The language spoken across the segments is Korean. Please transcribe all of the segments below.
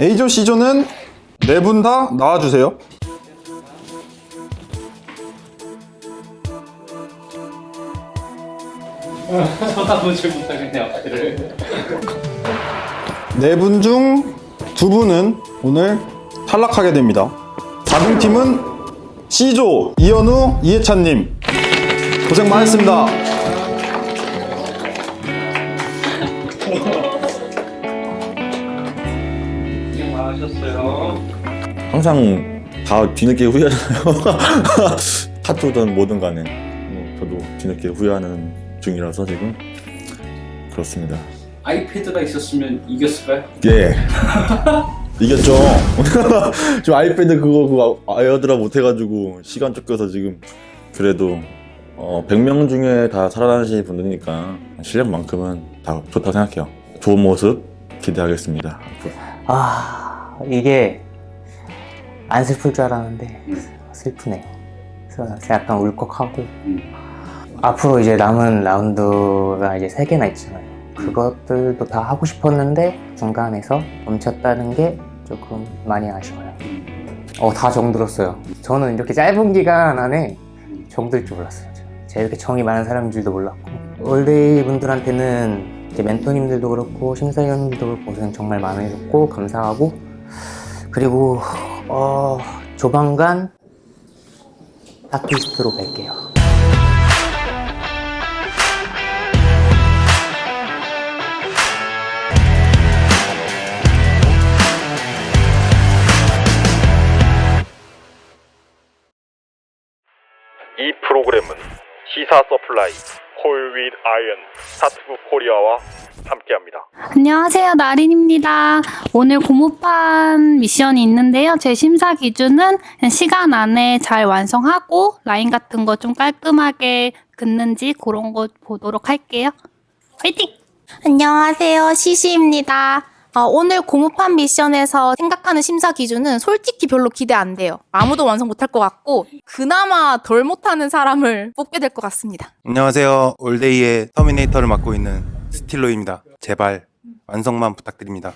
A조, C조는 네 분 다 나와주세요. 쳐다보질 못하겠네요. 네 분 중 두 분은 오늘 탈락하게 됩니다. 4등 팀은 C조 이현우, 이해찬님 고생 많으셨습니다. 고생 많으셨어요. 항상 다 뒤늦게 후회하잖아요. 타투든 뭐든 간에 저도 뒤늦게 후회하는 중이라서 지금 그렇습니다. 아이패드가 있었으면 이겼을까요? 예. 이겼죠. 지금 아이패드 그거 에어드랍 못해가지고 시간 쫓겨서 지금 그래도 100명 중에 다 살아나신 분들이니까 실력만큼은 다 좋다고 생각해요. 좋은 모습 기대하겠습니다. 이게 안 슬플 줄 알았는데 슬프네요. 그래서 약간 울컥하고 앞으로 이제 남은 라운드가 이제 3개나 있잖아요. 그것들도 다 하고 싶었는데 중간에서 멈췄다는 게 조금 많이 아쉬워요. 다 정들었어요. 저는 이렇게 짧은 기간 안에 정들 줄 몰랐어요. 제가 이렇게 정이 많은 사람인 줄도 몰랐고 올데이 분들한테는 이제 멘토님들도 그렇고 심사위원님들도 그렇고 고생 정말 많으셨고 감사하고 그리고 조만간 다크리스트로 뵐게요. 이 프로그램은 시사 서플라이, 콜 윗 아이언, 스타트부 코리아와 함께합니다. 안녕하세요, 나린입니다. 오늘 고무판 미션이 있는데요. 제 심사 기준은 시간 안에 잘 완성하고 라인 같은 거 좀 깔끔하게 긋는지 그런 거 보도록 할게요. 화이팅! 안녕하세요, 시시입니다. 오늘 고무판 미션에서 생각하는 심사 기준은 솔직히 별로 기대 안 돼요. 아무도 완성 못할 것 같고 그나마 덜 못하는 사람을 뽑게 될 것 같습니다. 안녕하세요. 올데이의 터미네이터를 맡고 있는 스틸로입니다. 제발 완성만 부탁드립니다.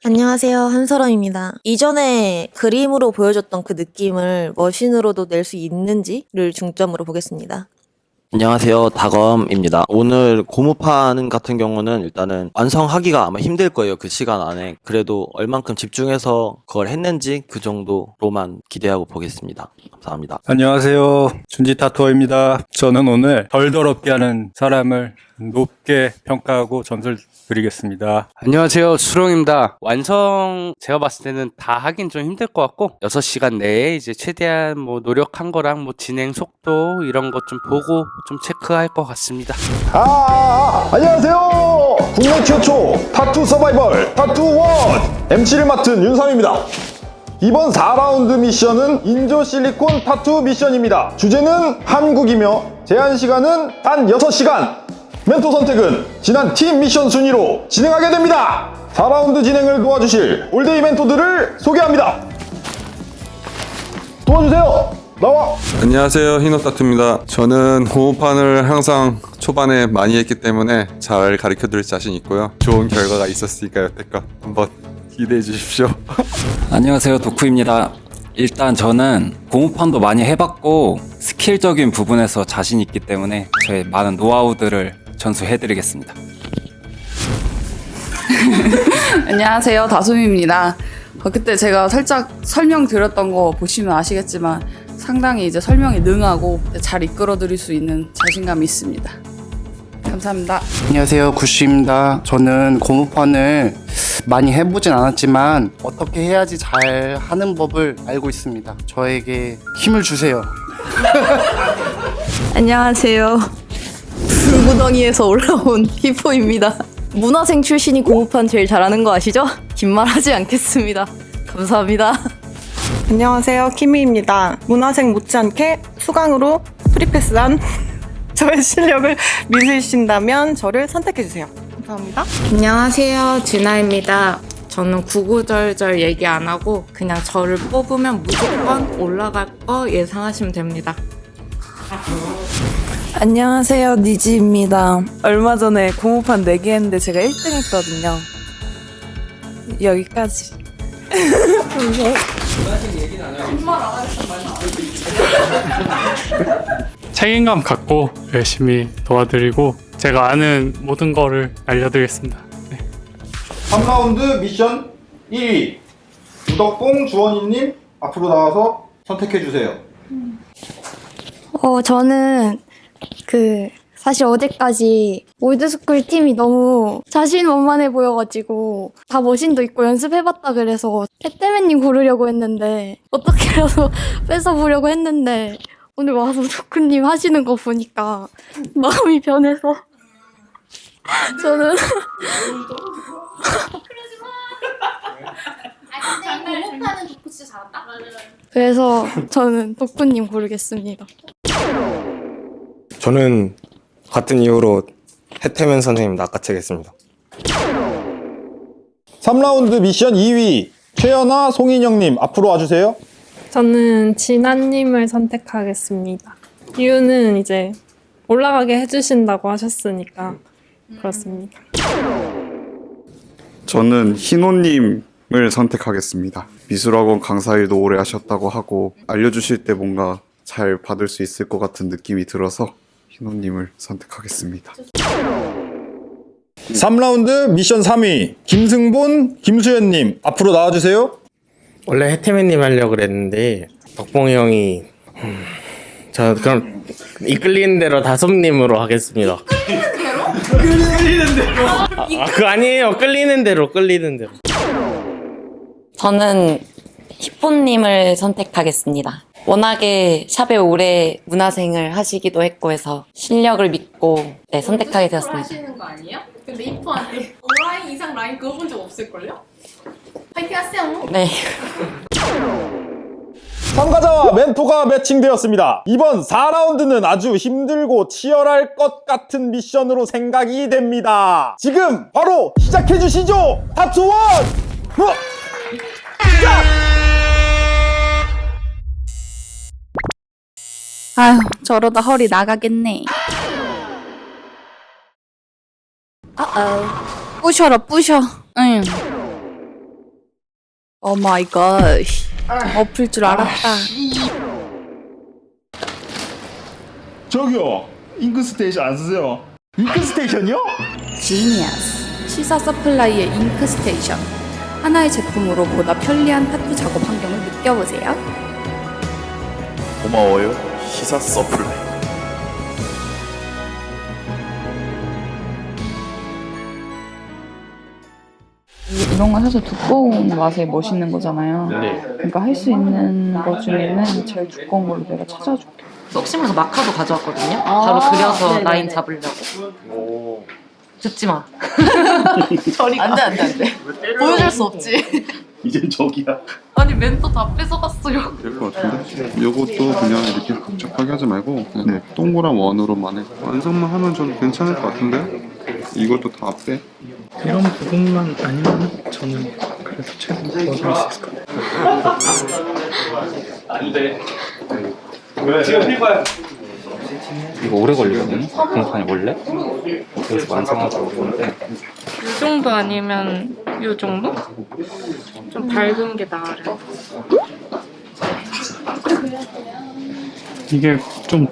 안녕하세요. 한설아입니다. 이전에 그림으로 보여줬던 그 느낌을 머신으로도 낼 수 있는지를 중점으로 보겠습니다. 안녕하세요, 다검입니다. 오늘 고무판 같은 경우는 일단은 완성하기가 아마 힘들 거예요, 그 시간 안에. 그래도 얼만큼 집중해서 그걸 했는지 그 정도로만 기대하고 보겠습니다. 감사합니다. 안녕하세요, 준지타투어입니다. 저는 오늘 덜 더럽게 하는 사람을 높게 평가하고 점수를 드리겠습니다. 안녕하세요, 수롱입니다. 완성 제가 봤을 때는 다 하긴 좀 힘들 것 같고 6시간 내에 이제 최대한 뭐 노력한 거랑 뭐 진행 속도 이런 것 좀 보고 좀 체크할 것 같습니다. 안녕하세요. 국내 최초 타투 서바이벌 타투원 MC를 맡은 윤삼입니다. 이번 4라운드 미션은 인조 실리콘 타투 미션입니다. 주제는 한국이며 제한 시간은 단 6시간. 멘토 선택은 지난 팀 미션 순위로 진행하게 됩니다. 4라운드 진행을 도와주실 올데이 멘토들을 소개합니다. 도와주세요. 나와. 안녕하세요, 히노타투입니다. 저는 고무판을 항상 초반에 많이 했기 때문에 잘 가르쳐드릴 자신 있고요. 좋은 결과가 있었으니까 여태껏 한번 기대해 주십시오. 안녕하세요, 도쿠입니다. 일단 저는 고무판도 많이 해봤고 스킬적인 부분에서 자신 있기 때문에 저의 많은 노하우들을 전수해드리겠습니다. 안녕하세요, 다솜입니다. 그때 제가 살짝 설명드렸던 거 보시면 아시겠지만 상당히 이제 설명이 능하고 잘 이끌어드릴 수 있는 자신감이 있습니다. 감사합니다. 안녕하세요, 구쉬입니다. 저는 고무판을 많이 해보진 않았지만 어떻게 해야지 잘 하는 법을 알고 있습니다. 저에게 힘을 주세요. 안녕하세요. 불구덩이에서 올라온 히포입니다. 문화생 출신이 고무판 제일 잘하는 거 아시죠? 긴 말 하지 않겠습니다. 감사합니다. 안녕하세요, 키미입니다. 문화생 못지않게 수강으로 프리패스한 저의 실력을 믿으신다면 저를 선택해주세요. 감사합니다. 안녕하세요, 진아입니다. 저는 구구절절 얘기 안 하고 그냥 저를 뽑으면 무조건 올라갈 거 예상하시면 됩니다. 안녕하세요, 니지입니다. 얼마 전에 고무판 4개 했는데 제가 1등 했거든요. 여기까지. 책임감 갖고 열심히 도와드리고 제가 아는 모든 거를 알려드리겠습니다. 3라운드 미션 1위 우덕봉 주원이님 앞으로 나와서 선택해주세요. 저는 사실 어제까지 올드스쿨 팀이 너무 자신만만해 보여가지고 다 머신도 있고 연습해봤다 그래서 해태맨님 고르려고 했는데 어떻게라도 뺏어보려고 했는데 오늘 와서 도쿠님 하시는 거 보니까 마음이 변해서 저는 고목파는 도쿠 진짜 잘한다? 그래서 저는 도쿠님 고르겠습니다. 저는 같은 이유로 해태맨 선생님 낚아채겠습니다. 3라운드 미션 2위 최연아 송인영님 앞으로 와주세요. 저는 진아님을 선택하겠습니다. 이유는 이제 올라가게 해주신다고 하셨으니까 그렇습니다. 저는 희노님을 선택하겠습니다. 미술학원 강사일도 오래 하셨다고 하고 알려주실 때 뭔가 잘 받을 수 있을 것 같은 느낌이 들어서 희노님을 선택하겠습니다. 3라운드 미션 3위 김승본 김수현님 앞으로 나와주세요. 원래 해태맨님 하려고 그랬는데 덕봉이 형이 저 그럼 이끌리는 대로 다솜님으로 하겠습니다. 끌리는 대로? 그거 아니에요. 끌리는 대로. 저는 히포님을 선택하겠습니다. 워낙에 샵에 오래 문화생을 하시기도 했고 해서 실력을 믿고 선택하게 되었습니다. 하시는 거 아니에요? 근데 히포한테 온라인 이상 라인 그거 본 적 없을걸요? 파이팅 하세요. 네. 참가자와 멘토가 매칭되었습니다. 이번 4라운드는 아주 힘들고 치열할 것 같은 미션으로 생각이 됩니다. 지금 바로 시작해 주시죠. 타투원! 시작! 아휴, 저러다 허리 나가겠네. 부셔라, 부셔. 응. 오 마이 갓. 엎을 줄 알았다. 저기요, 잉크스테이션 안 쓰세요? 잉크스테이션이요? 지니어스. 시사 서플라이의 잉크 스테이션. 하나의 제품으로 보다 편리한 타투 작업 환경을 느껴보세요. 고마워요 시사 서플라이. 이런 건 사실 두꺼운 맛에 멋있는 거잖아요. 네. 그러니까 할 수 있는 것 중에는 제일 두꺼운 걸로 내가 찾아줄게. 속심에서 마카도 가져왔거든요. 아, 바로 그려서 네네. 라인 잡으려고. 오. 듣지 마. 저리 안 돼, 안 돼, 안 돼. 보여줄 수 없지. 이젠 저기야. 아니 멘토 다 뺏어갔어요. 될 것 같은데? 요것도 그냥 이렇게 복잡하게 하지 말고 그냥 동그란 원으로만 해. 완성만 하면 좀 괜찮을 것 같은데? 이것도 다 빼. 이런 부분만 아니면 저는 그래도 최선 도와줄 수 있을 것 같아요. 안 돼. 지금 해봐요. 이거 오래 걸리거든요. 공판이 원래. 그래서 완성하고 그러는데 이 정도 아니면 이 정도? 좀 밝은 게 나아요. 이게 좀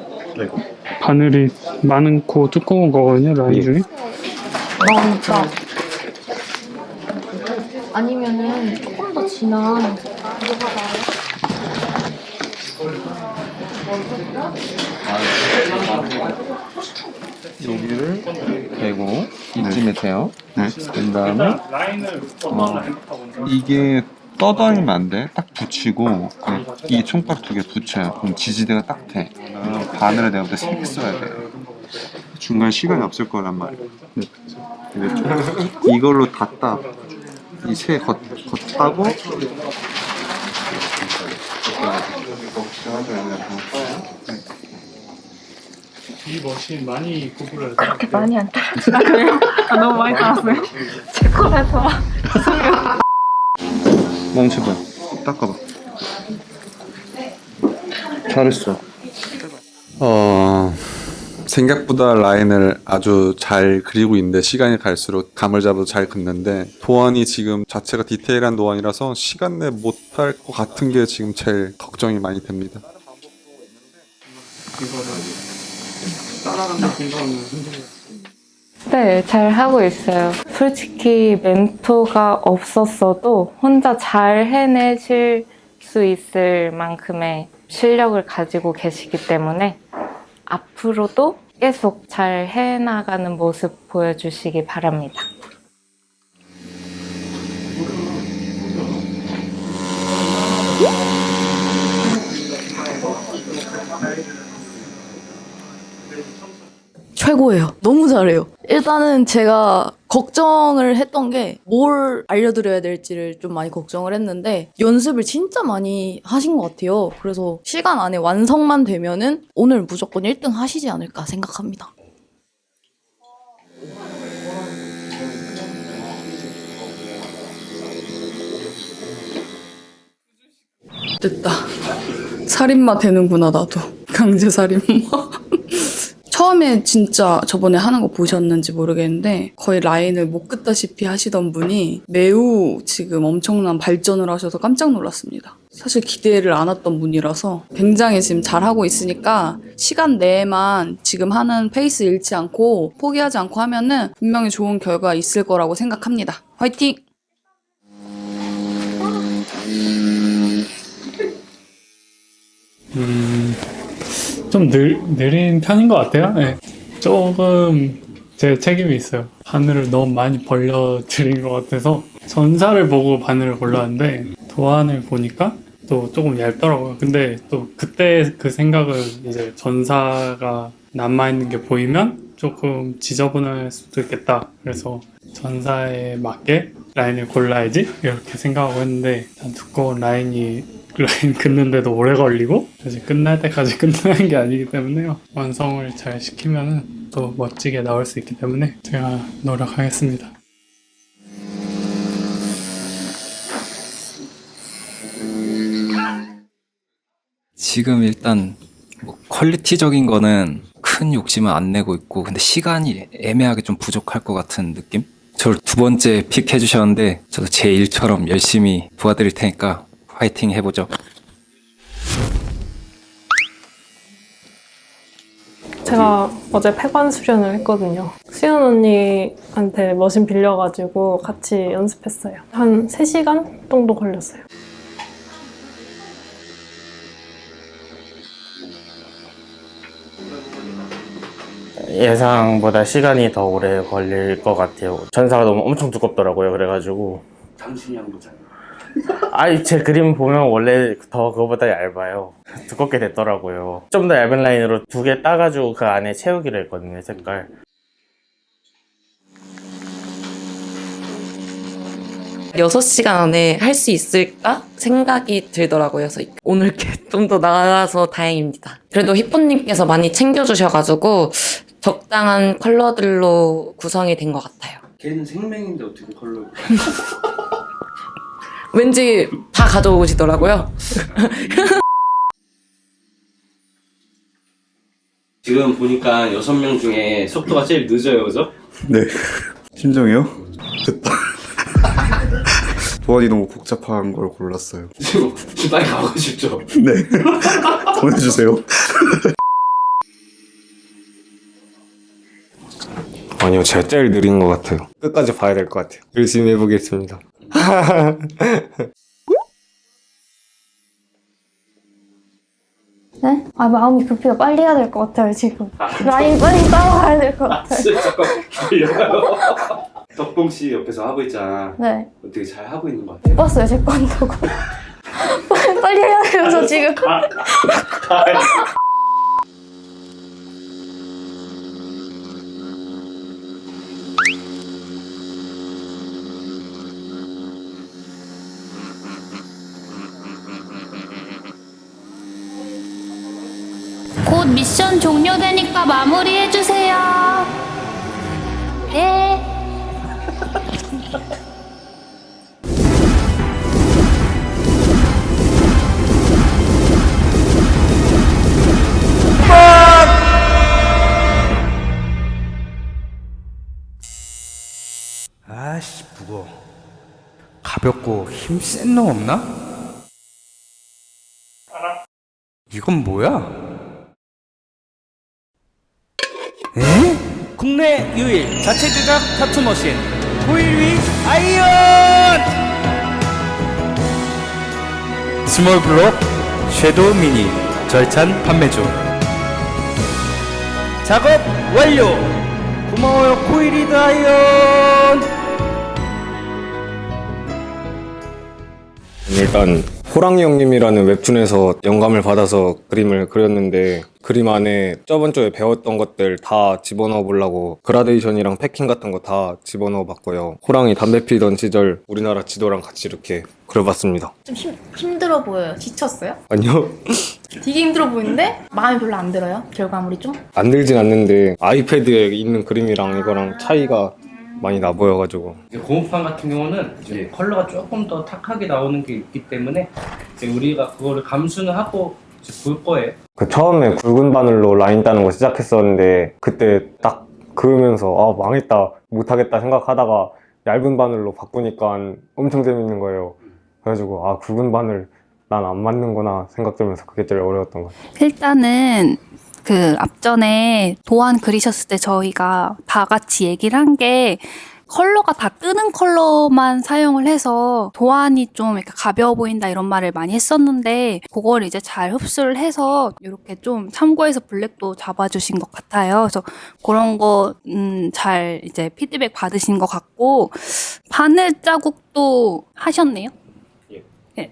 바늘이 많고 두꺼운 거거든요, 라인 중에. 그러니까 아니면은 조금 더 진한 그거가 나아요. 여기를 대고 이쯤에 대요. 네. 그 다음에 이게 떠다니면 안 돼. 딱 붙이고 이 총각 두 개 붙여요. 그럼 지지대가 딱 돼. 바늘을 내가부터 3개 써야 돼. 중간에 시간이 없을 거란 말이야. 이걸로 다 따. 이 세 겉따고 이 머신 많이 구부려야 돼. 그렇게 많이 안 따라지 않아요? 너무 많이 따랐어요. 제 거라서. 멈춰봐. 닦아봐. 생각보다 라인을 아주 잘 그리고 있는데 시간이 갈수록 감을 잡아도 잘 긋는데 도안이 지금 자체가 디테일한 도안이라서 시간 내 못할 것 같은 게 지금 제일 걱정이 많이 됩니다. 네, 잘 하고 있어요. 솔직히 멘토가 없었어도 혼자 잘 해내실 수 있을 만큼의 실력을 가지고 계시기 때문에 앞으로도 계속 잘 해나가는 모습 보여주시기 바랍니다. 최고예요. 너무 잘해요. 일단은 제가 걱정을 했던 게 뭘 알려드려야 될지를 좀 많이 걱정을 했는데 연습을 진짜 많이 하신 것 같아요. 그래서 시간 안에 완성만 되면은 오늘 무조건 1등 하시지 않을까 생각합니다. 됐다. 살인마 되는구나 나도. 강제 살인마. 처음에 진짜 저번에 하는 거 보셨는지 모르겠는데 거의 라인을 못 긋다시피 하시던 분이 매우 지금 엄청난 발전을 하셔서 깜짝 놀랐습니다. 사실 기대를 안 했던 분이라서 굉장히 지금 잘하고 있으니까 시간 내에만 지금 하는 페이스 잃지 않고 포기하지 않고 하면은 분명히 좋은 결과 있을 거라고 생각합니다. 화이팅! 좀 느린 편인 것 같아요. 네. 조금 제 책임이 있어요. 바늘을 너무 많이 벌려드린 것 같아서 전사를 보고 바늘을 골랐는데 도안을 보니까 또 조금 얇더라고요. 근데 또 그때 그 생각은 이제 전사가 남아있는 게 보이면 조금 지저분할 수도 있겠다. 그래서 전사에 맞게 라인을 골라야지 이렇게 생각하고 했는데 두꺼운 라인 긋는데도 오래 걸리고 사실 끝날 때까지 끝나는 게 아니기 때문에요. 완성을 잘 시키면 또 멋지게 나올 수 있기 때문에 제가 노력하겠습니다. 지금 일단 뭐 퀄리티적인 거는 큰 욕심은 안 내고 있고 근데 시간이 애매하게 좀 부족할 것 같은 느낌? 저를 두 번째 픽 해주셨는데 저도 제 일처럼 열심히 도와드릴 테니까 화이팅 해보죠. 제가 어제 폐관 수련을 했거든요. 수연 언니한테 머신 빌려가지고 같이 연습했어요. 한 3시간 정도 걸렸어요. 예상보다 시간이 더 오래 걸릴 것 같아요. 전사가 너무 엄청 두껍더라고요. 그래가지고 당신이 한 거잖아. 아니 제 그림 보면 원래 더 그거보다 얇아요. 두껍게 됐더라고요. 좀 더 얇은 라인으로 2개 따가지고 그 안에 채우기로 했거든요. 색깔. 여섯 시간 안에 할 수 있을까 생각이 들더라고요. 그래서 오늘 좀 더 나아서 다행입니다. 그래도 히포님께서 많이 챙겨주셔가지고 적당한 컬러들로 구성이 된 것 같아요. 걔는 생맹인데 어떻게 컬러? 왠지 다 가져오시더라고요. 지금 보니까 6명 중에 속도가 제일 늦어요, 그죠? 네. 심정이요? 됐다. 도안이 너무 복잡한 걸 골랐어요. 지금 빨리 가고 싶죠? 네. 보내주세요. 아니요, 제가 제일 느린 것 같아요. 끝까지 봐야 될 것 같아요. 열심히 해보겠습니다. 네? 아, 마음이 급해요. 빨리 해야 될 것 같아요, 지금. 라인 빨리 따라가야 될 것 같아요. 잠깐 기다려요. 덕봉 씨 옆에서 하고 있잖아. 네. 되게 잘 하고 있는 것 같아. 못 봤어요, 제 건도. 빨리 해야 돼요, 저 지금. 곧 미션 종료되니까 마무리해주세요. 네. 가볍고 힘 센 놈 없나? 이건 뭐야? 에? 국내 유일 자체 제작 타투 머신 호일위 아이언! 스몰 블록 섀도우 미니 절찬 판매 중. 작업 완료! 고마워요 코일리드 아이언! 일단 호랑이 형님이라는 웹툰에서 영감을 받아서 그림을 그렸는데 그림 안에 저번 주에 배웠던 것들 다 집어넣어 보려고 그라데이션이랑 패킹 같은 거 다 집어넣어 봤고요. 호랑이 담배 피던 시절 우리나라 지도랑 같이 이렇게 그려봤습니다. 좀 힘들어 보여요. 지쳤어요? 아니요. 되게 힘들어 보이는데 마음이 별로 안 들어요. 결과물이 좀. 안 들진 않는데 아이패드에 있는 그림이랑 이거랑 차이가 많이 나 보여가지고. 이제 고무판 같은 경우는 이제 컬러가 조금 더 탁하게 나오는 게 있기 때문에 이제 우리가 그거를 감수는 하고 이제 볼 거예요. 그 처음에 굵은 바늘로 라인 따는 거 시작했었는데 그때 딱 그으면서 아 망했다 못하겠다 생각하다가 얇은 바늘로 바꾸니까 엄청 재밌는 거예요. 그래가지고 아 굵은 바늘 난 안 맞는구나 생각 들면서 그게 제일 어려웠던 것 같아요. 일단은 그 앞전에 도안 그리셨을 때 저희가 다 같이 얘기를 한 게 컬러가 다 뜨는 컬러만 사용을 해서 도안이 좀 이렇게 가벼워 보인다 이런 말을 많이 했었는데 그걸 이제 잘 흡수를 해서 이렇게 좀 참고해서 블랙도 잡아주신 것 같아요. 그래서 그런 거 잘 이제 피드백 받으신 것 같고 바늘 자국도 하셨네요. 네,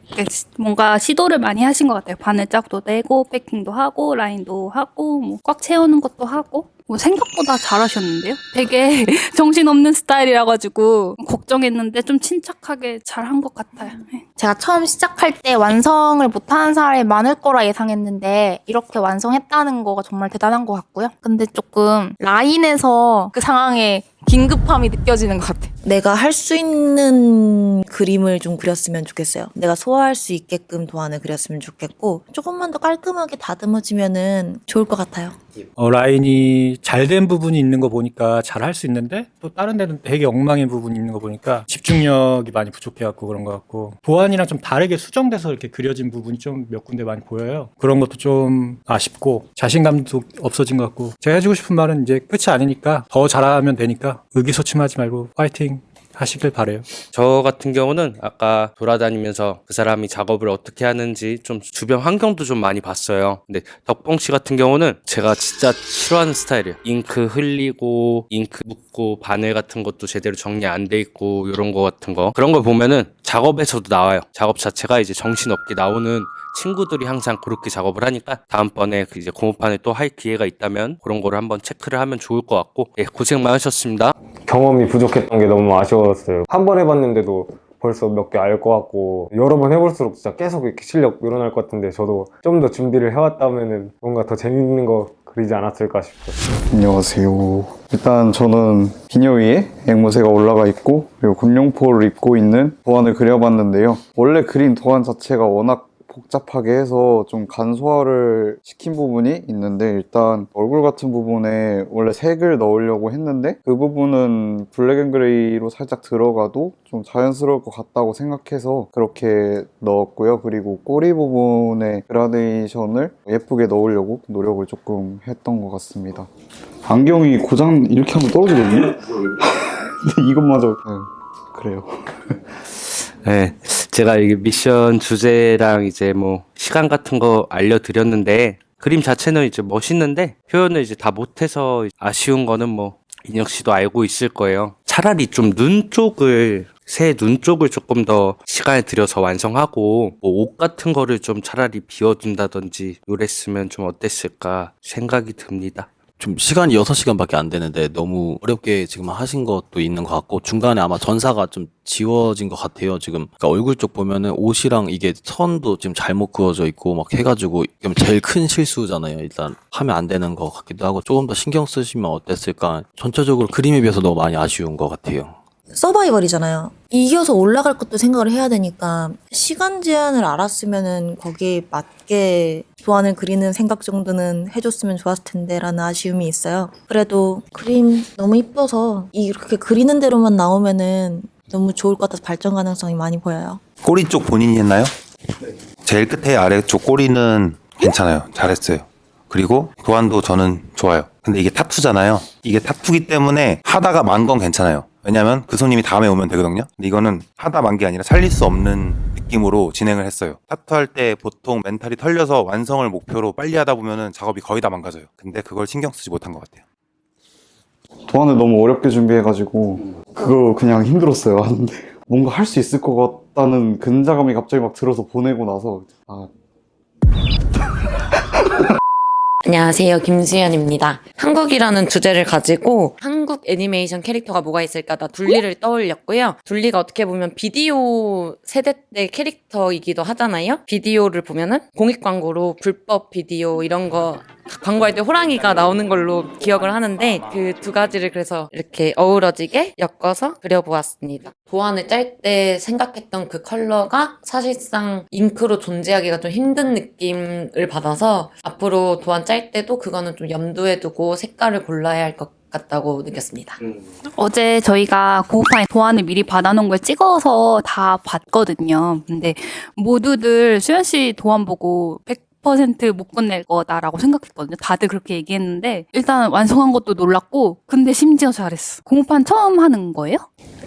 뭔가 시도를 많이 하신 것 같아요. 바늘 자국도 떼고 패킹도 하고 라인도 하고 뭐 꽉 채우는 것도 하고 뭐 생각보다 잘하셨는데요? 되게 정신없는 스타일이라 가지고 걱정했는데 좀 침착하게 잘한 것 같아요. 네. 제가 처음 시작할 때 완성을 못하는 사람이 많을 거라 예상했는데 이렇게 완성했다는 거가 정말 대단한 것 같고요. 근데 조금 라인에서 그 상황에 긴급함이 느껴지는 것 같아요. 내가 할 수 있는 그림을 좀 그렸으면 좋겠어요. 내가 소화할 수 있게끔 도안을 그렸으면 좋겠고 조금만 더 깔끔하게 다듬어지면은 좋을 것 같아요. 라인이 잘 된 부분이 있는 거 보니까 잘 할 수 있는데 또 다른 데는 되게 엉망인 부분이 있는 거 보니까 집중력이 많이 부족해갖고 그런 것 같고 도안이랑 좀 다르게 수정돼서 이렇게 그려진 부분이 좀 몇 군데 많이 보여요. 그런 것도 좀 아쉽고 자신감도 없어진 것 같고 제가 해주고 싶은 말은 이제 끝이 아니니까 더 잘하면 되니까 의기소침하지 말고 파이팅 하시길 바래요. 저 같은 경우는 아까 돌아다니면서 그 사람이 작업을 어떻게 하는지 좀 주변 환경도 좀 많이 봤어요. 근데 덕봉 씨 같은 경우는 제가 진짜 싫어하는 스타일이에요. 잉크 흘리고 잉크 묻고 바늘 같은 것도 제대로 정리 안 돼 있고 이런 거 같은 거 그런 걸 보면은 작업에서도 나와요. 작업 자체가 이제 정신없게 나오는 친구들이 항상 그렇게 작업을 하니까 다음번에 그 이제 고무판에 또 할 기회가 있다면 그런 거를 한번 체크를 하면 좋을 것 같고 예, 고생 많으셨습니다. 경험이 부족했던 게 너무 아쉬웠어요. 한 번 해봤는데도 벌써 몇 개 알 것 같고 여러 번 해볼수록 진짜 계속 이렇게 실력 늘어날 것 같은데 저도 좀 더 준비를 해왔다면은 뭔가 더 재밌는 거 그리지 않았을까 싶어요. 안녕하세요. 일단 저는 비녀 위에 앵무새가 올라가 있고 그리고 군용포를 입고 있는 도안을 그려봤는데요. 원래 그린 도안 자체가 워낙 복잡하게 해서 좀 간소화를 시킨 부분이 있는데 일단 얼굴 같은 부분에 원래 색을 넣으려고 했는데 그 부분은 블랙 앤 그레이로 살짝 들어가도 좀 자연스러울 것 같다고 생각해서 그렇게 넣었고요. 그리고 꼬리 부분에 그라데이션을 예쁘게 넣으려고 노력을 조금 했던 것 같습니다. 안경이 고장 이렇게 하면 떨어지거든요? 근데 이것마저 그래요. 네, 제가 이 미션 주제랑 이제 뭐 시간 같은 거 알려드렸는데 그림 자체는 이제 멋있는데 표현을 이제 다 못해서 아쉬운 거는 뭐 인혁 씨도 알고 있을 거예요. 차라리 좀 눈 쪽을 새 눈 쪽을 조금 더 시간을 들여서 완성하고 뭐 옷 같은 거를 좀 차라리 비워둔다든지 이랬으면 좀 어땠을까 생각이 듭니다. 좀 시간이 6시간밖에 안 되는데 너무 어렵게 지금 하신 것도 있는 것 같고 중간에 아마 전사가 좀 지워진 것 같아요. 지금 그러니까 얼굴 쪽 보면은 옷이랑 이게 선도 지금 잘못 그어져 있고 막 해가지고 제일 큰 실수잖아요. 일단 하면 안 되는 것 같기도 하고 조금 더 신경 쓰시면 어땠을까. 전체적으로 그림에 비해서 너무 많이 아쉬운 것 같아요. 서바이벌이잖아요. 이겨서 올라갈 것도 생각을 해야 되니까 시간 제한을 알았으면은 거기에 맞게 도안을 그리는 생각 정도는 해줬으면 좋았을 텐데 라는 아쉬움이 있어요. 그래도 그림 너무 이뻐서 이렇게 그리는 대로만 나오면은 너무 좋을 것 같아서 발전 가능성이 많이 보여요. 꼬리 쪽 본인이 했나요? 제일 끝에 아래쪽 꼬리는 괜찮아요. 잘했어요. 그리고 도안도 저는 좋아요. 근데 이게 타투잖아요. 이게 타투기 때문에 하다가 만 건 괜찮아요. 왜냐면 그 손님이 다음에 오면 되거든요. 근데 이거는 하다 만 게 아니라 살릴 수 없는 느낌으로 진행을 했어요. 타투할 때 보통 멘탈이 털려서 완성을 목표로 빨리 하다 보면은 작업이 거의 다 망가져요. 근데 그걸 신경 쓰지 못한 것 같아요. 도안을 너무 어렵게 준비해가지고 그거 그냥 힘들었어요 하는데 뭔가 할 수 있을 것 같다는 근자감이 갑자기 막 들어서 보내고 나서 안녕하세요. 김수현입니다. 한국이라는 주제를 가지고 한국 애니메이션 캐릭터가 뭐가 있을까 나 둘리를 떠올렸고요. 둘리가 어떻게 보면 비디오 세대 때 캐릭터이기도 하잖아요. 비디오를 보면은 공익 광고로 불법 비디오 이런 거 광고할 때 호랑이가 나오는 걸로 기억을 하는데 그 두 가지를 그래서 이렇게 어우러지게 엮어서 그려보았습니다. 도안을 짤 때 생각했던 그 컬러가 사실상 잉크로 존재하기가 좀 힘든 느낌을 받아서 앞으로 도안 짤 때도 그거는 좀 염두에 두고 색깔을 골라야 할 것 같다고 느꼈습니다. 어제 저희가 공판에 도안을 미리 받아놓은 걸 찍어서 다 봤거든요. 근데 모두들 수현 씨 도안 보고 100% 못 끝낼 거다라고 생각했거든요. 다들 그렇게 얘기했는데 일단 완성한 것도 놀랐고 근데 심지어 잘했어. 공판 처음 하는 거예요?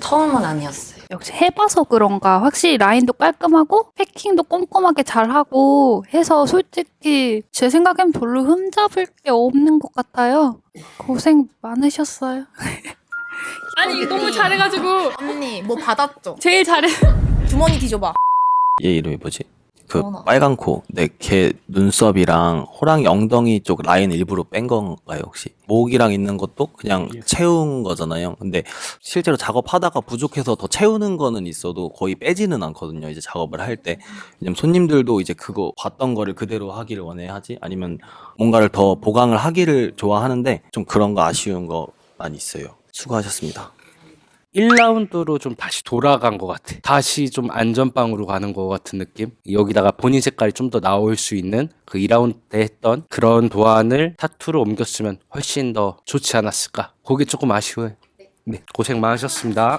처음은 아니었어요. 역시 해봐서 그런가 확실히 라인도 깔끔하고 패킹도 꼼꼼하게 잘하고 해서 솔직히 제 생각엔 별로 흠잡을 게 없는 것 같아요. 고생 많으셨어요. 아니 너무 잘해가지고 언니 뭐 받았죠? 제일 잘해. 주머니 뒤져봐. 얘 이름이 뭐지? 그 빨간 코, 네, 걔 눈썹이랑 호랑이 엉덩이 쪽 라인 일부러 뺀 건가요 혹시? 목이랑 있는 것도 그냥 채운 거잖아요. 근데 실제로 작업하다가 부족해서 더 채우는 거는 있어도 거의 빼지는 않거든요. 이제 작업을 할 때. 왜냐면 손님들도 이제 그거 봤던 거를 그대로 하기를 원해야지 아니면 뭔가를 더 보강을 하기를 좋아하는데 좀 그런 거 아쉬운 거 많이 있어요. 수고하셨습니다. 1라운드로 좀 다시 돌아간 것 같아. 다시 좀 안전빵으로 가는 것 같은 느낌? 여기다가 본인 색깔이 좀 더 나올 수 있는 그 2라운드 때 했던 그런 도안을 타투로 옮겼으면 훨씬 더 좋지 않았을까? 그게 조금 아쉬워요. 네, 고생 많으셨습니다.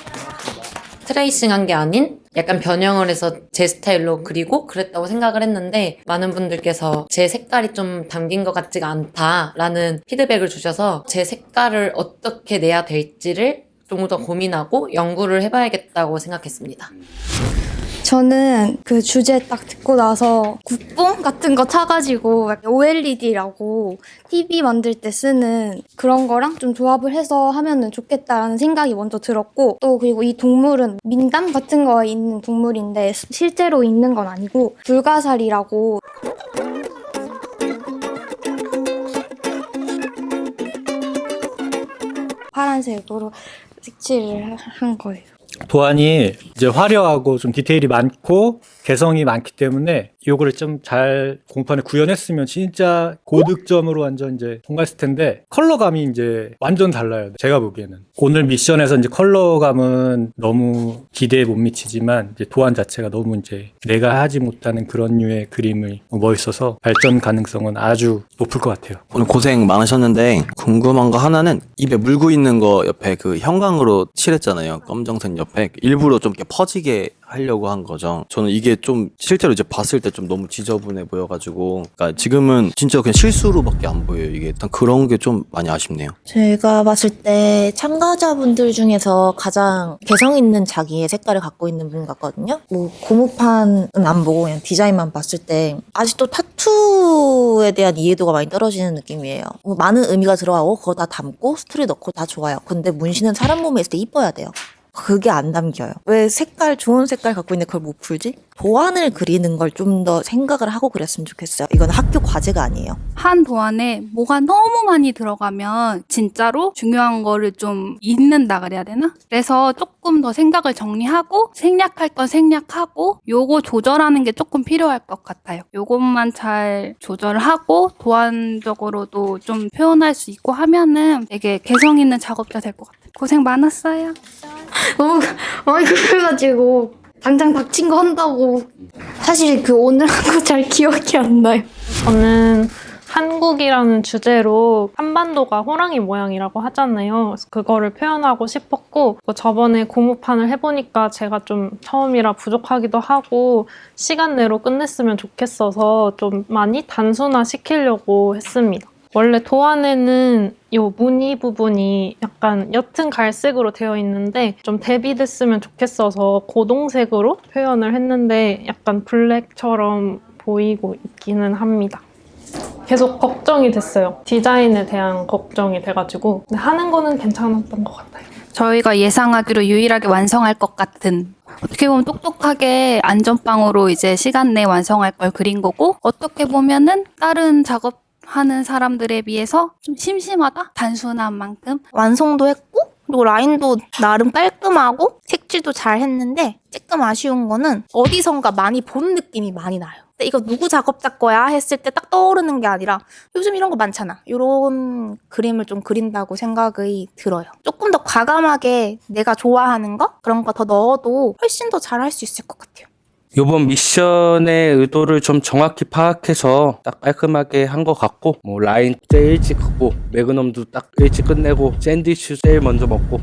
트레이싱한 게 아닌 약간 변형을 해서 제 스타일로 그리고 그랬다고 생각을 했는데 많은 분들께서 제 색깔이 좀 담긴 것 같지가 않다라는 피드백을 주셔서 제 색깔을 어떻게 내야 될지를 좀 더 고민하고 연구를 해봐야겠다고 생각했습니다. 저는 그 주제 딱 듣고 나서 국뽕 같은 거 차가지고 OLED라고 TV 만들 때 쓰는 그런 거랑 좀 조합을 해서 하면은 좋겠다라는 생각이 먼저 들었고 또 그리고 이 동물은 민담 같은 거에 있는 동물인데 실제로 있는 건 아니고 불가사리라고 파란색으로 색칠을 한 거예요. 도안이 이제 화려하고 좀 디테일이 많고 개성이 많기 때문에 요거를 좀 잘 공판에 구현했으면 진짜 고득점으로 완전 이제 통과했을 텐데 컬러감이 이제 완전 달라요. 제가 보기에는 오늘 미션에서 이제 컬러감은 너무 기대에 못 미치지만 이제 도안 자체가 너무 이제 내가 하지 못하는 그런 류의 그림을 멋있어서 발전 가능성은 아주 높을 것 같아요. 오늘 고생 많으셨는데 궁금한 거 하나는 입에 물고 있는 거 옆에 그 형광으로 칠했잖아요. 검정색 옆에 일부러 좀 이렇게 퍼지게 하려고 한 거죠. 저는 이게 좀 실제로 이제 봤을 때 좀 너무 지저분해 보여가지고 그러니까 지금은 진짜 그냥 실수로밖에 안 보여요. 이게 일단 그런 게 좀 많이 아쉽네요. 제가 봤을 때 참가자분들 중에서 가장 개성 있는 자기의 색깔을 갖고 있는 분 같거든요. 뭐 고무판은 안 보고 그냥 디자인만 봤을 때 아직도 타투에 대한 이해도가 많이 떨어지는 느낌이에요. 뭐 많은 의미가 들어가고 그거 다 담고 스토리 넣고 다 좋아요. 근데 문신은 사람 몸에 있을 때 이뻐야 돼요. 그게 안 담겨요. 왜 색깔 좋은 색깔 갖고 있는데 그걸 못 풀지? 도안을 그리는 걸 좀 더 생각을 하고 그랬으면 좋겠어요. 이건 학교 과제가 아니에요. 한 도안에 뭐가 너무 많이 들어가면 진짜로 중요한 거를 좀 잊는다 그래야 되나? 그래서 조금 더 생각을 정리하고 생략할 건 생략하고 요거 조절하는 게 조금 필요할 것 같아요. 요것만 잘 조절하고 도안적으로도 좀 표현할 수 있고 하면은 되게 개성 있는 작업자 될 것 같아요. 고생 많았어요. 너무 많이 그래가지고 당장 닥친 거 한다고 사실 그 오늘 한 거 잘 기억이 안 나요. 저는 한국이라는 주제로 한반도가 호랑이 모양이라고 하잖아요. 그래서 그거를 표현하고 싶었고 저번에 고무판을 해보니까 제가 좀 처음이라 부족하기도 하고 시간 내로 끝냈으면 좋겠어서 좀 많이 단순화시키려고 했습니다. 원래 도안에는 이 무늬 부분이 약간 옅은 갈색으로 되어 있는데 좀 대비됐으면 좋겠어서 고동색으로 표현을 했는데 약간 블랙처럼 보이고 있기는 합니다. 계속 걱정이 됐어요. 디자인에 대한 걱정이 돼가지고 근데 하는 거는 괜찮았던 것 같아요. 저희가 예상하기로 유일하게 완성할 것 같은, 어떻게 보면 똑똑하게 안전빵으로 이제 시간 내에 완성할 걸 그린 거고, 어떻게 보면은 다른 작업하는 사람들에 비해서 좀 심심하다? 단순한 만큼. 완성도 했고 그리고 라인도 나름 깔끔하고 색칠도 잘 했는데 조금 아쉬운 거는 어디선가 많이 본 느낌이 많이 나요. 근데 이거 누구 작업자 거야 했을 때 딱 떠오르는 게 아니라 요즘 이런 거 많잖아. 이런 그림을 좀 그린다고 생각이 들어요. 조금 더 과감하게 내가 좋아하는 거 그런 거 더 넣어도 훨씬 더 잘할 수 있을 것 같아요. 이번 미션의 의도를 좀 정확히 파악해서 딱 깔끔하게 한 것 같고, 뭐 라인 제일 일찍 긋고 매그넘도 딱 일찍 끝내고 샌드위치 제일 먼저 먹고,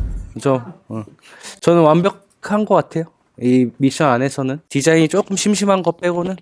저는 완벽한 것 같아요. 이 미션 안에서는 디자인이 조금 심심한 거 빼고는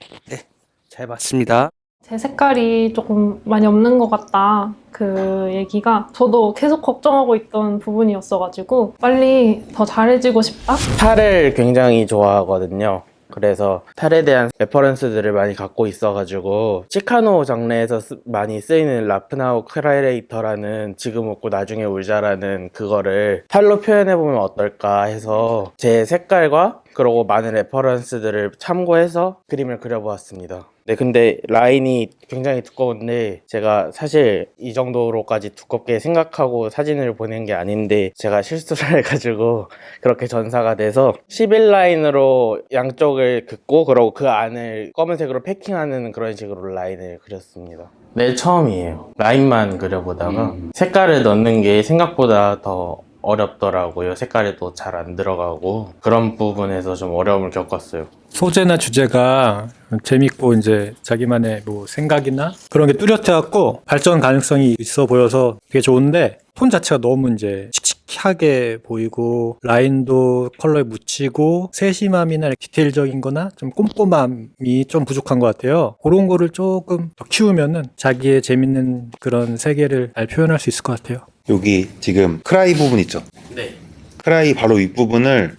잘 봤습니다. 제 색깔이 조금 많이 없는 것 같다. 그 얘기가 저도 계속 걱정하고 있던 부분이었어가지고 빨리 더 잘해지고 싶다. 탈을 굉장히 좋아하거든요. 그래서 탈에 대한 레퍼런스들을 많이 갖고 있어가지고 치카노 장르에서 많이 쓰이는 라프나우 크라이레이터라는 지금 웃고 나중에 울자라는 그거를 탈로 표현해보면 어떨까 해서 제 색깔과 그리고 많은 레퍼런스들을 참고해서 그림을 그려보았습니다. 네, 근데 라인이 굉장히 두꺼운데 제가 사실 이 정도로까지 두껍게 생각하고 사진을 보낸 게 아닌데 제가 실수를 해가지고 그렇게 전사가 돼서 11라인으로 양쪽을 긋고 그리고 그 안을 검은색으로 패킹하는 그런 식으로 라인을 그렸습니다. 네, 처음이에요. 라인만 그려보다가 색깔을 넣는 게 생각보다 더 어렵더라고요. 색깔이 또 잘 안 들어가고 그런 부분에서 좀 어려움을 겪었어요. 소재나 주제가 재밌고 이제 자기만의 뭐 생각이나 그런 게 뚜렷해갖고 발전 가능성이 있어 보여서 되게 좋은데 톤 자체가 너무 이제 칙칙하게 보이고 라인도 컬러에 묻히고 세심함이나 디테일적인 거나 좀 꼼꼼함이 좀 부족한 것 같아요. 그런 거를 조금 더 키우면은 자기의 재밌는 그런 세계를 잘 표현할 수 있을 것 같아요. 여기 지금 크라이 부분 있죠? 네. 크라이 바로 윗부분을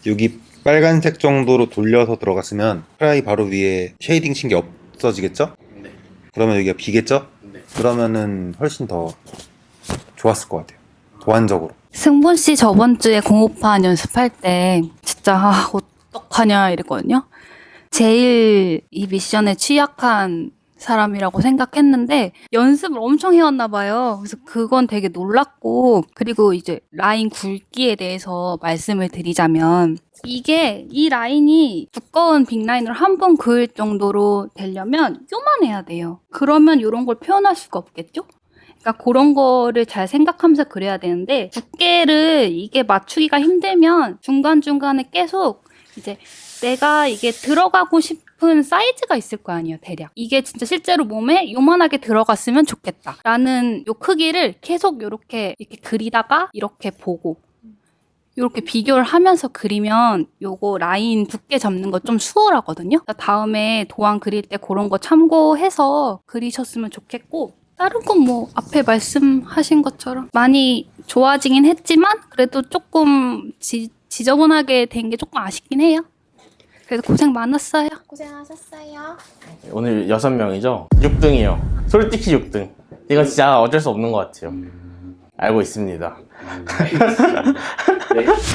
여기 빨간색 정도로 돌려서 들어갔으면 크라이 바로 위에 쉐이딩 친 게 없어지겠죠? 네. 그러면 여기가 비겠죠? 네. 그러면은 훨씬 더 좋았을 것 같아요. 도안적으로. 승분 씨 저번 주에 공업판 연습할 때 진짜 어떡하냐 이랬거든요. 제일 이 미션에 취약한 사람이라고 생각했는데 연습을 엄청 해왔나 봐요. 그래서 그건 되게 놀랐고, 그리고 이제 라인 굵기에 대해서 말씀을 드리자면 이 라인이 두꺼운 빅라인으로 한 번 그을 정도로 되려면 요만해야 돼요. 그러면 이런 걸 표현할 수가 없겠죠? 그러니까 그런 거를 잘 생각하면서 그려야 되는데 두께를 이게 맞추기가 힘들면 중간중간에 계속 이제 내가 이게 들어가고 싶은 사이즈가 있을 거 아니에요, 대략. 이게 진짜 실제로 몸에 요만하게 들어갔으면 좋겠다 라는 요 크기를 계속 이렇게 그리다가 이렇게 보고 이렇게 비교를 하면서 그리면 요거 라인 두께 잡는 거 좀 수월하거든요. 다음에 도안 그릴 때 그런 거 참고해서 그리셨으면 좋겠고, 다른 건 뭐 앞에 말씀하신 것처럼 많이 좋아지긴 했지만 그래도 조금 지저분하게 된 게 조금 아쉽긴 해요. 그래도 고생 많았어요. 고생하셨어요. 오늘 6명이죠? 6등이요. 솔직히 6등. 이건 진짜 어쩔 수 없는 것 같아요. 알고 있습니다.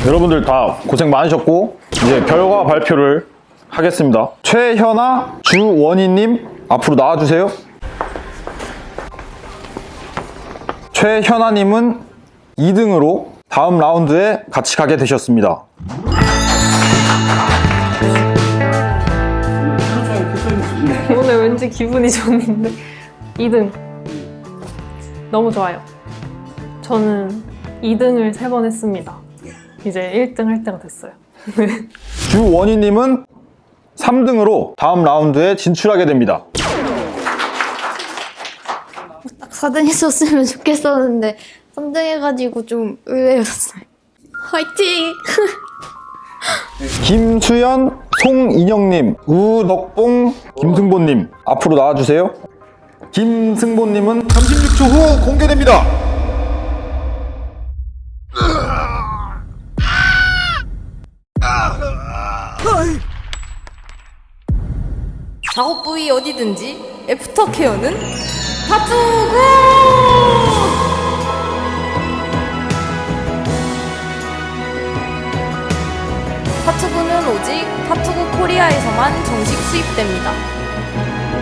여러분들 다 고생 많으셨고 이제 결과 발표를 하겠습니다. 최현아, 주원희님 앞으로 나와주세요. 최현아님은 2등으로 다음 라운드에 같이 가게 되셨습니다. 오늘 왠지 기분이 좋은데 2등 너무 좋아요. 저는 2등을 3번 했습니다. 이제 1등 할 때가 됐어요. 주원희님은 3등으로 다음 라운드에 진출하게 됩니다. 4등했었으면 좋겠었는데 3등해가지고 좀 의외였어요. 화이팅! 김수연, 송인영님, 우덕봉, 김승보님 앞으로 나와주세요. 김승보님은 36초 후 공개됩니다. 작업 부위 어디든지 애프터 케어는 타투구! 타투구는 오직 타투구 코리아에서만 정식 수입됩니다.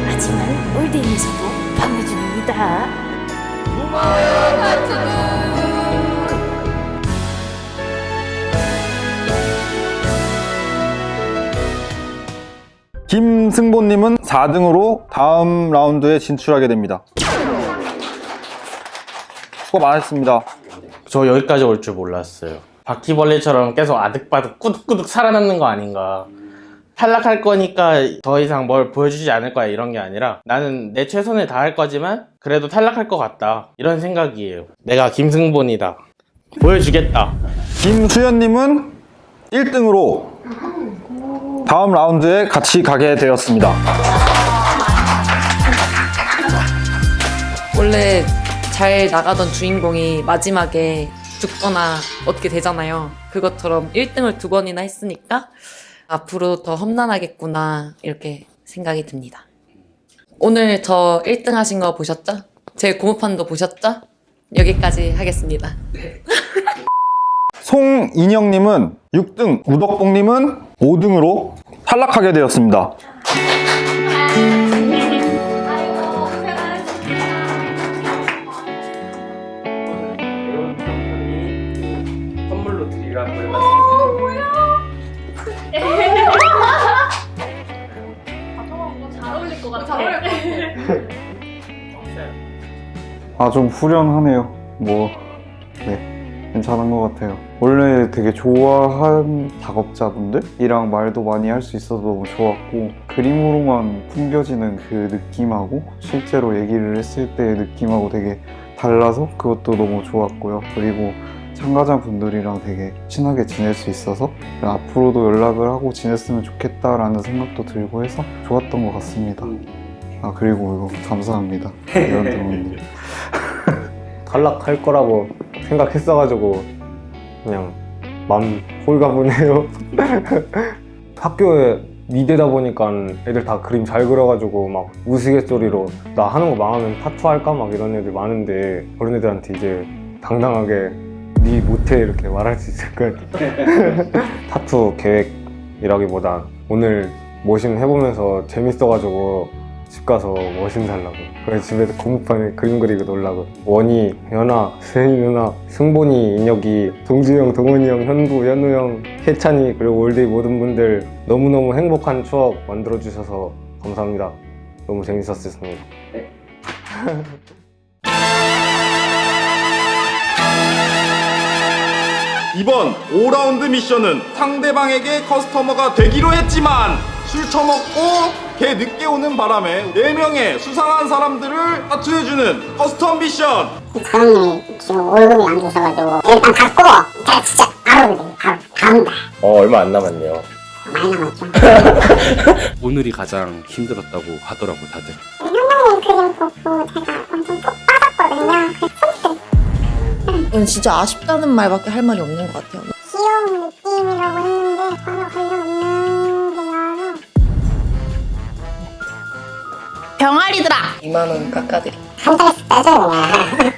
하지만 올드인에서도 판매 중입니다. 고마워요 타투구! 김승보님은 4등으로 다음 라운드에 진출하게 됩니다. 수고 많으셨습니다. 저 여기까지 올 줄 몰랐어요. 바퀴벌레처럼 계속 아득바득 꾸덕꾸덕 살아남는 거 아닌가. 탈락할 거니까 더 이상 뭘 보여주지 않을 거야 이런 게 아니라 나는 내 최선을 다할 거지만 그래도 탈락할 것 같다 이런 생각이에요. 내가 김승본이다. 보여주겠다. 김수연님은 1등으로 다음 라운드에 같이 가게 되었습니다. 원래 잘 나가던 주인공이 마지막에 죽거나 어떻게 되잖아요. 그것처럼 1등을 2번이나 했으니까 앞으로 더 험난하겠구나 이렇게 생각이 듭니다. 오늘 저 1등 하신 거 보셨죠? 제 고무판도 보셨죠? 여기까지 하겠습니다. 송인영님은 6등, 우덕봉님은 5등으로 탈락하게 되었습니다. 선물로 드리라고 해가지고. 잘 어울릴 것 같아. 좀 후련하네요. 네, 괜찮은 것 같아요. 원래 되게 좋아한 작업자분들이랑 말도 많이 할 수 있어서 너무 좋았고, 그림으로만 풍겨지는 그 느낌하고 실제로 얘기를 했을 때의 느낌하고 되게 달라서 그것도 너무 좋았고요. 그리고 참가자분들이랑 되게 친하게 지낼 수 있어서 앞으로도 연락을 하고 지냈으면 좋겠다라는 생각도 들고 해서 좋았던 것 같습니다. 그리고 이거 감사합니다. 이런 대원님. 탈락할 거라고 생각했어가지고 그냥 마음 홀가분해요. 학교에 미대다 보니까 애들 다 그림 잘 그려가지고 막 우스갯소리로 나 하는 거 망하면 타투 할까 막 이런 애들 많은데 그런 애들한테 이제 당당하게 니 못해 이렇게 말할 수 있을 것 같아요. 타투 계획이라기보다 오늘 머신 해보면서 재밌어가지고 집 가서 머신 살라고. 그래서 집에서 고무판에 그림 그리고 놀라고. 원희, 연아, 수현이 누나, 승본이, 인혁이, 동주 형, 동원이 형, 현구, 현우 형, 혜찬이 그리고 올데이 모든 분들 너무너무 행복한 추억 만들어주셔서 감사합니다. 너무 재밌었습니다. 이번 5라운드 미션은 상대방에게 커스터머가 되기로 했지만 술 처먹고 개 늦게 오는 바람에 4명의 수상한 사람들을 타투해주는 커스텀 미션. 사장님이 지금 월급이 안 주셔가지고 일단 받고 제가 진짜 바로 다음 달 얼마 안 남았네요. 많이 남았죠. 오늘이 가장 힘들었다고 하더라고 다들. 현장님 그림 보고 제가 완전 푹 빠졌거든요. 그래서 이건 진짜 아쉽다는 말밖에 할 말이 없는 것 같아요. 귀여운 느낌이라고 했는데 전혀 관련 없는 게 나와서 병아리들아! 2만원 깎아드릴게요. 한달씩 빼줘요 그냥.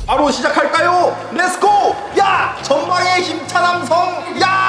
바로 시작할까요? 렛츠고! 야! 전방의 힘찬 함성! 야!